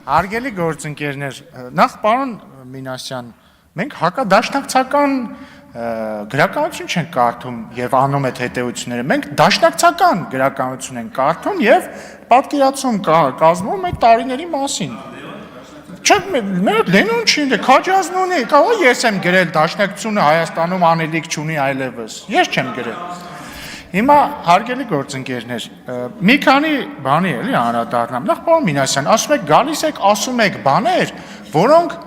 Հարգելի գործընկերներ, նախ պարոն Մինասյան, մենք հակադաշնակցական գրականություն չենք կարդում եւ անում այդ հետեւությունները, մենք դաշնակցական գրականություն ենք կարդում եւ պատկերացում կազմում այդ տարիների մասին։ Չէ, մեր Լենոն չի, Քաջազնունի, կարող ես եմ գրել դաշնակցությունը Հայաստանում անելիք չունի այլևս։ Ես չեմ գրել։ Հիմա հարգելի գործընկերներ, մի քանի բանի էլի անդրադառնամ։ Նախ պարոն Մինասյան, ասում եք գալիս եք, ասում եք բաներ, որոնք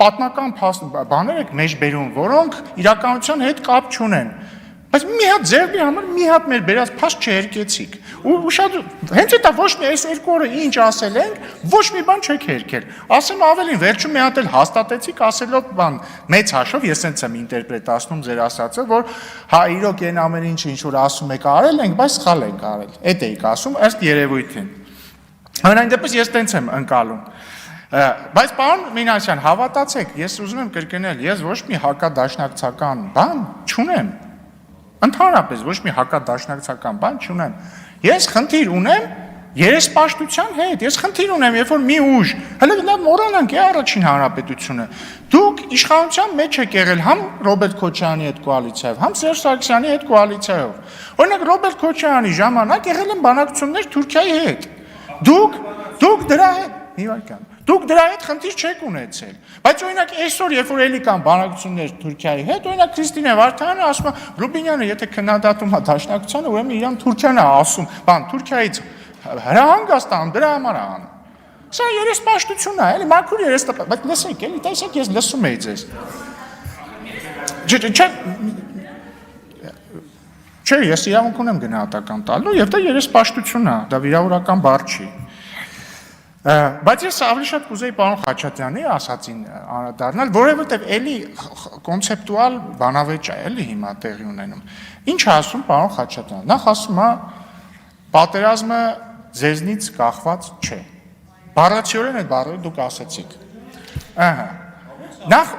պատմական բաներ եք մեջ բերում, որոնք իրականության հետ կապ չունեն։ Բայց մի հատ ձերբի համար մի հատ մեր բերած փաստ չհերկեցիք։ Ու շատ հենց դա ոչ մի այս երկու օրը ինչ ասել ենք, ոչ մի բան չեք հերքել։ Ասեմ ավելին, վերջում մի հատ էլ հաստատեցիք ասելով բան, մեծ հաշվով ես հենց եմ ինտերպրետացնում ձեր ասածը, որ հա իրոք այն ամեն ինչը ինչ որ ասում եք արել ենք, բայց սխալ ենք արել։ Էդ էիք ասում ըստ երևույթին։ Այնայն դեպս ես տենց եմ ընկալում։ Բայց պարոն Մինասյան, հավատացեք, ես ուզում եմ կրկնել, ես ոչ մի հակադաշնակցական բան չունեմ։ Ընդհանրապես ոչ մի հակադաշնակցական բան չունեմ։ Ես խնդիր ունեմ երեսպաշտության հետ։ Ես խնդիր ունեմ, երբ որ մի ուժ, հələ նա մոռանանք է առաջին հանրապետությունը։ Դուք իշխանության մեջ եք եղել համ Ռոբերտ Քոչարյանի հետ կոալիցիայով, համ Սերժ Սարգսյանի հետ կոալիցիայով։ Օրինակ Ռոբերտ Քոչարյանի ժամանակ եղել են բանակցություններ Թուրքիայի հետ։ Դուք դրա հետ Դուք դրա հետ խնդիր չեք ունեցել։ Բայց օրինակ այսօր, երբ որ էլի կան բանակցություններ Թուրքիայի հետ, օրինակ Քրիստինե Վարդանյանը ասում է, Ռուբինյանը եթե քննադատում է դաշնակցությանը, ուրեմն իրան Թուրքիան է ասում, բան Թուրքիայից հրահանգաստան դրա համար է անում։ Սա երեսպաշտությունն է, էլի մաքուր երեսպաշտ, բայց լսեք, էլի տեսեք, ես լսում եի ձեզ։ Չէ, ես իրավունք ունեմ գնահատական տալու, եւ դա երեսպաշտությունն է, դա վիրավորական բառ չի։ Բայց ես ավելի շատ կուզեի պարոն Խաչատրյանի ասածին անդրադառնալ, որովհետև էլի կոնցեպտուալ բանավեճ է, էլի հիմա տեղի ունենում։ Ինչ է ասում պարոն Խաչատրյանը։ Նախ ասում է պատերազմը ձեզնից կախված չէ։ Բառացիորեն այդ բառերը դուք ասեցիք։ Ահա։ Նախ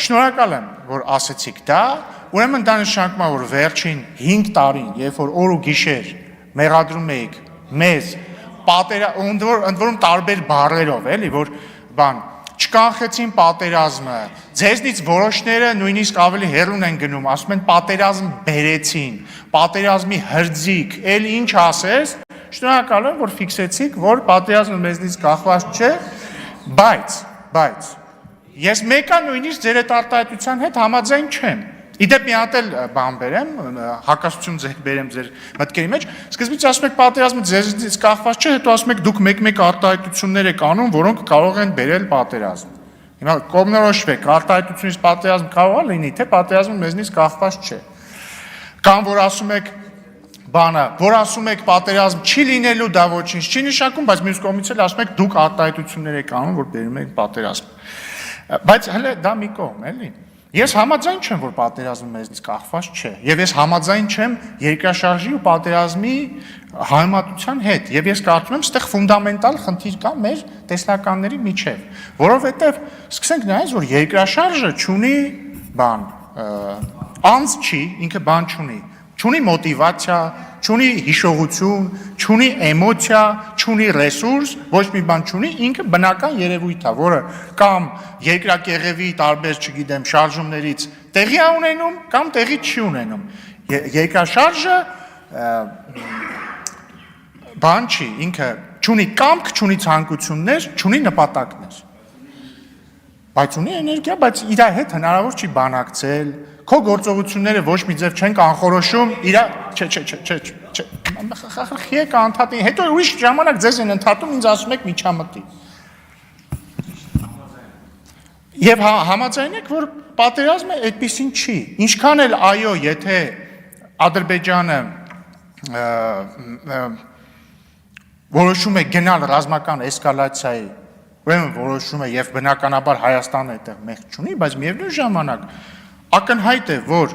շնորհակալ եմ, որ ասեցիք դա, ուրեմն դա նշանակում է, որ վերջին 5 տարին, երբ որ օր ու գիշեր մեղադրում էիք մեզ ընդ որում տարբեր բառերով, էլի, որ բան չկանխեցին պատերազմը, ձեզնից որոշները նույնիսկ ավելի հեռուն են գնում, ասում են պատերազմ բերեցին, պատերազմի հրձիկ, էլ ինչ ասես, շնորհակալ եմ, որ ֆիքսեցիք, որ պատերազմը մեզնից կախված չէ, բայց ես մեկը նույնիսկ ձեր այդ արտահայտության հետ համաձայն չեմ։ Իդեպ մի հատ էլ բան բերեմ, հակասություն ձեր բերեմ ձեր մտքերի մեջ, սկզբից ասում եք պատերազմը ձեզնից կախված չէ, հետո ասում եք դուք մեկ-մեկ արտահայտություններ եք անում, որոնք կարող են բերել պատերազմ։ Հիմա կողմնորոշվեք, արտահայտությունից պատերազմ կարող է լինի, թե պատերազմը մեզնից կախված չէ։ Կամ որ ասում եք բանը, որ ասում եք պատերազմ չի լինելու, դա ոչինչ չի նշանակում, բայց մյուս կողմից էլ ասում եք դուք արտահայտություններ եք անում, որ բերում եք պատերազմ։ Բայց հələ դա մի կողմ, էլի։ Ես համաձայն չեմ, որ պատերազմը մեզնից կախված չէ, եւ ես համաձայն չեմ երկրաշարժի ու պատերազմի համեմատության հետ, եւ ես կարծում եմ, այստեղ ֆունդամենտալ խնդիր կա մեր տեսլականների միջեւ, որովհետեւ սկսենք նայել, որ երկրաշարժը չունի բան, անձ չի, ինքը բան չունի մոտիվացիա, չունի հիշողություն, չունի էմոցիա, չունի ռեսուրս, ոչ մի բան չունի, ինքը բնական երևույթ է, որը կամ երկրակեղևի տարբեր, չգիտեմ, շարժումներից տեղի է ունենում, կամ տեղի չի ունենում։ Երկրաշարժը բան չի, ինքը չունի կամք, չունի ցանկություններ, չունի նպատակներ։ Բայց ունի էներգիա, բայց իր հետ հնարավոր չի բանակցել, քո գործողությունները ոչ մի ձև չեն կանխորոշում, եք անդհատին, հետո ուրիշ ժամանակ ձեզ են ընդհատում, ինձ ասում եք միջամտի։ Եվ համաձայն եք, որ պատերազմը այդպիսին չի, ինչքան էլ այո, եթե Ադրբեջանը որոշում է գնալ ռազմական էսկալացիայի, ուրեմն որոշում է եւ բնականաբար Հայաստանը այդտեղ մեղք չունի, բայց միևնույն ժամանակ ակնհայտ է, որ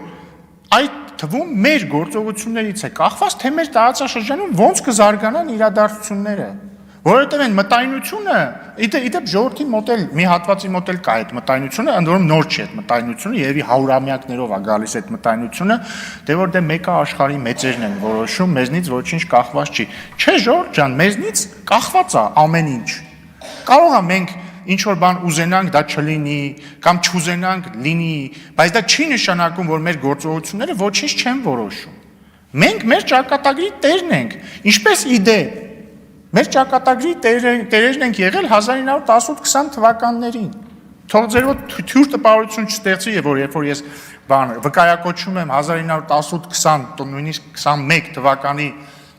այդ թվում մեր գործողություններից է կախված, թե մեր տարածաշրջանում ոնց կզարգանան իրադարձությունները, որովհետև այն մտայնությունը, իդեպ ժողովրդի մոտ էլ մի հատվածի մոտ էլ կա այդ մտայնությունը, ընդ որում նոր չի այդ մտայնությունը, երևի հարյուրամյակներով է գալիս այդ մտայնությունը, դե որ դե մեկը աշխարհի մեծերն են որոշում, մեզնից ոչինչ կախված չի։ Չէ, ժողովուրդ ջան, մեզնից կախված է ամեն ինչ։ կարող է մենք ինչ որ բան ուզենանք դա չլինի կամ չուզենանք լինի, բայց դա չի նշանակում, որ մեր գործողությունները ոչինչ չեն որոշում։ Մենք մեր ճակատագրի տերն ենք, ինչպես իդե։ Մեր ճակատագրի տերերն ենք եղել 1918-20 թվականներին։ Թող ձեր մոտ թյուր տպավորություն չստեղծի, որ երբ որ ես վկայակոչում եմ 1918-20, նույնիսկ 21 թվականի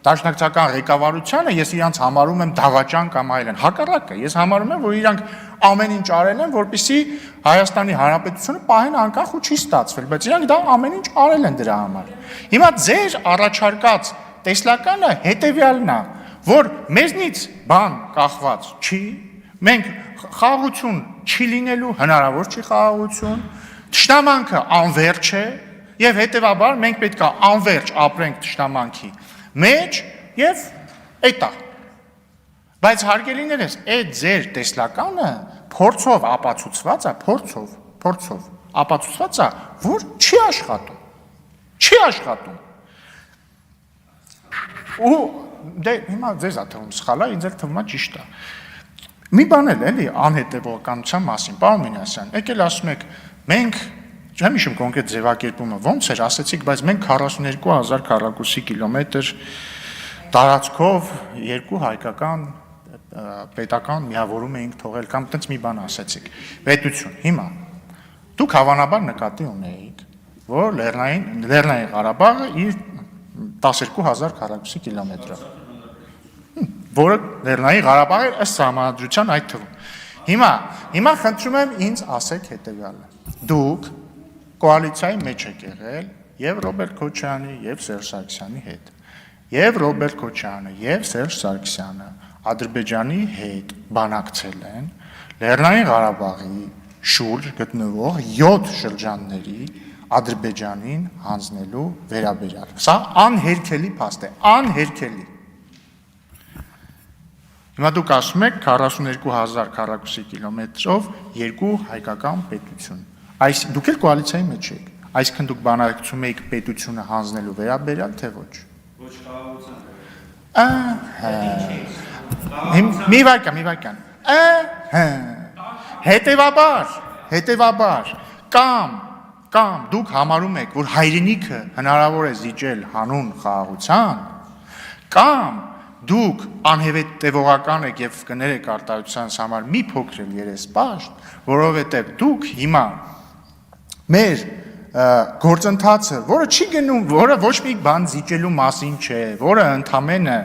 դաշնակցական ղեկավարությանը, ես իրանց համարում եմ դավաճան կամ այլն։ Հակառակը, ես համարում եմ, որ իրանք ամեն ինչ արել են, որպեսզի Հայաստանի Հանրապետությունը պահեն անկախ ու չի ստացվել, բայց իրանք դա ամեն ինչ արել են դրա համար։ Հիմա ձեր առաջարկած տեսլականը հետևյալն է, որ մեզնից բան կախված չի, մենք խաղաղություն չի լինելու, հնարավոր չի խաղաղություն, թշնամանքը անվերջ է, եւ հետեւաբար մենք պետք է անվերջ ապրենք թշնամանքի մեջ եւ էտա։ Բայց հարգելիներս, այդ ձեր տեսլականը փորձով ապացուցված է, փորձով ապացուցված է, որ չի աշխատում։ Չի աշխատում։ Ու դե հիմա ձեզ է թվում սխալ է, ինձ էլ թվում է ճիշտ է։ Մի բան էլ էլի անհետևողականության մասին, պարոն Մինասյան, եկել ասում եք, մենք չեմ հիշում կոնկրետ ձևակերպումը ոնց էր, ասեցիք, բայց մենք 42000 քառակուսի կիլոմետր տարածքով երկու հայկական պետական միավորում էինք թողել կամ տենց մի բան ասեցիք։ Պետություն։ Հիմա դուք հավանաբար նկատի ունեիք, որ Լեռնային Ղարաբաղը իր 12000 քառակուսի կիլոմետրով, որը Լեռնային Ղարաբաղը ըստ սահմանադրության այդ թվում։ Հիմա խնդրում եմ ինձ ասեք հետևյալը։ Դուք կոալիցիայի մեջ եք եղել եւ Ռոբերտ Քոչարյանի եւ Սերժ Սարգսյանի հետ։ Եվ Ռոբերտ Քոչարյանը եւ Սերժ Սարգսյանը Ադրբեջանի հետ բանակցել են Լեռնային Ղարաբաղի շուրջ գտնվող 7 շրջանների Ադրբեջանին հանձնելու վերաբերյալ։ Սա անհերքելի փաստ է, անհերքելի։ Հիմա դուք ասում եք 42000 քառակուսի կիլոմետրով երկու հայկական պետություն։ Այս դուք էլ կոալիցիայի մեջ եք։ Այսինքն դուք բանակցում եք պետությունը հանձնելու վերաբերյալ, թե ոչ։ Ոչ խաղաղության։ Մի վայրկյան։ Հետևաբար կամ դուք համարում եք, որ հայրենիքը հնարավոր է զիջել հանուն խաղաղության, կամ դուք անհետևողական եք եւ կներեք արտահայտությանս համար մի փոքր երեսպաշտ, որովհետեւ դուք հիմա մեր գործընթացը, որը չի գնում, որը ոչ մի բան զիջելու մասին չէ, որը ընդամենը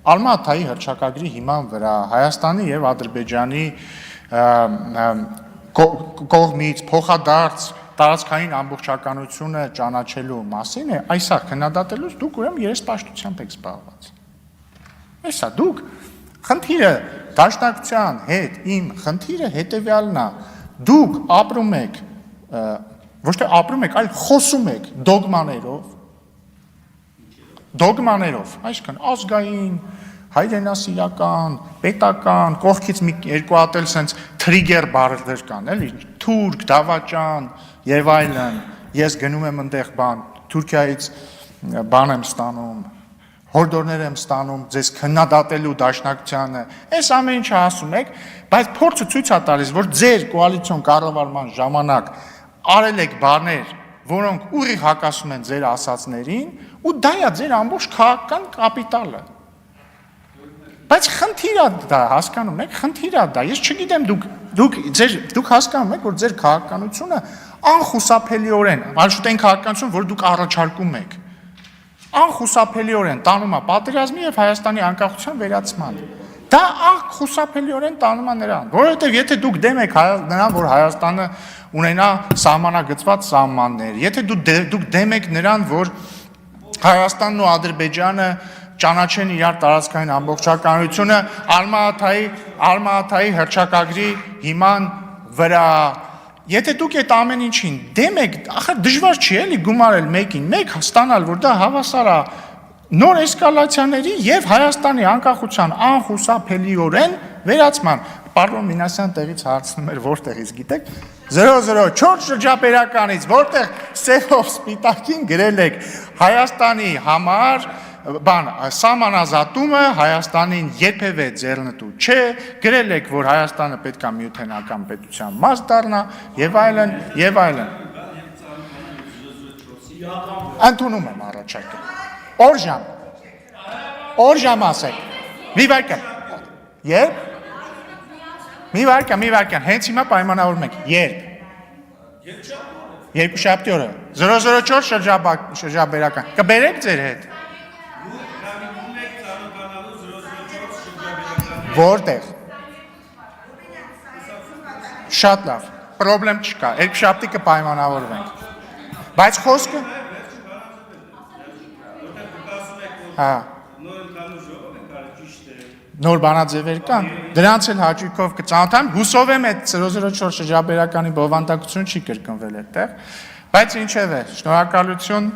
Ալմատայի հռչակագրի հիման վրա Հայաստանի եւ Ադրբեջանի կողմից փոխադարձ տարածքային ամբողջականությունը ճանաչելու մասին է, այս է քննադատելուց դուք ուրեմն երեսպաշտությամբ եք զբաղված։ Այսա դուք խնդիրը դաշնակցության հետ իմ խնդիրը հետեւյալն է, դուք ապրում եք ոչ թե ապրում եք, այլ խոսում եք դոգմաներով, այսինքն ազգային, հայրենասիրական, պետական, կողքից մի երկու հատ էլ սենց թրիգեր բառեր կան, էլի, թուրք, դավաճան եւ այլն, ես գնում եմ այնտեղ բան, Թուրքիայից բան եմ ստանում, հորդորներ եմ ստանում, ձեզ քննադատելու դաշնակցությանը, այս ամեն ինչը ասում եք, բայց փորձը ցույց է տալիս, որ ձեր կոալիցիոն կառավարման ժամանակ արել եք բաներ, որոնք ուղիղ հակասում են ձեր ասածներին, ու դա է ձեր ամբողջ քաղաքական կապիտալը։ Բայց խնդիրը դա հասկանում եք, խնդիրը դա, ես չգիտեմ դուք հասկանում եք, որ ձեր քաղաքականությունը անխուսափելիորեն, այլշուտ այն քաղաքականություն, որ դուք առաջարկում եք, անխուսափելիորեն տանում է պատերազմի եւ Հայաստանի անկախության վերացման։ Դա անխուսափելիորեն տանում է նրան, որովհետեւ եթե դուք դեմ եք նրան, որ Հայաստանը ունենա սահմանագծված սահմաններ, եթե դուք դեմ եք նրան, որ Հայաստանն ու Ադրբեջանը ճանաչեն իրար տարածքային ամբողջականությունը Ալմատայի հռչակագրի հիման վրա, եթե դուք այդ ամեն ինչին դեմ եք, ախր դժվար չի էլի գումարել մեկին մեկ ստանալ, որ դա հավասար է նոր էսկալացիաների եւ Հայաստանի անկախության անխուսափելիորեն վերացման։ Պարոն Մինասյան տեղից հարցնում էր, որտեղից գիտեք, 004 շրջապերականից, որտեղ սեվով սպիտակին գրել եք Հայաստանի համար բան, սահմանազատումը Հայաստանին երբևէ ձեռնտու չէ, գրել եք, որ Հայաստանը պետք է միութենական պետության մաս դառնա, եւ այլն, եւ այլն։ Ընդունում եմ առաջարկը։ Օր ժամ ասեք։ Մի վայրկյան։ Երբ։ Մի վայրկյան, հենց հիմա պայմանավորում ենք։ Երբ։ Երկուշաբթի օրը 004 շրջաբերական կբերեք ձեր հետ որտեղ շատ լավ պրոբլեմ չկա երկուշաբթի կպայմանավորվենք բայց խոսքը հա նոր բանաձևեր կան դրանց էլ հաճույքով կծանոթանամ հուսով եմ այդ 004 շրջաբերականի բովանդակությունը չի կրկնվել այդտեղ բայց ինչևէ շնորհակալություն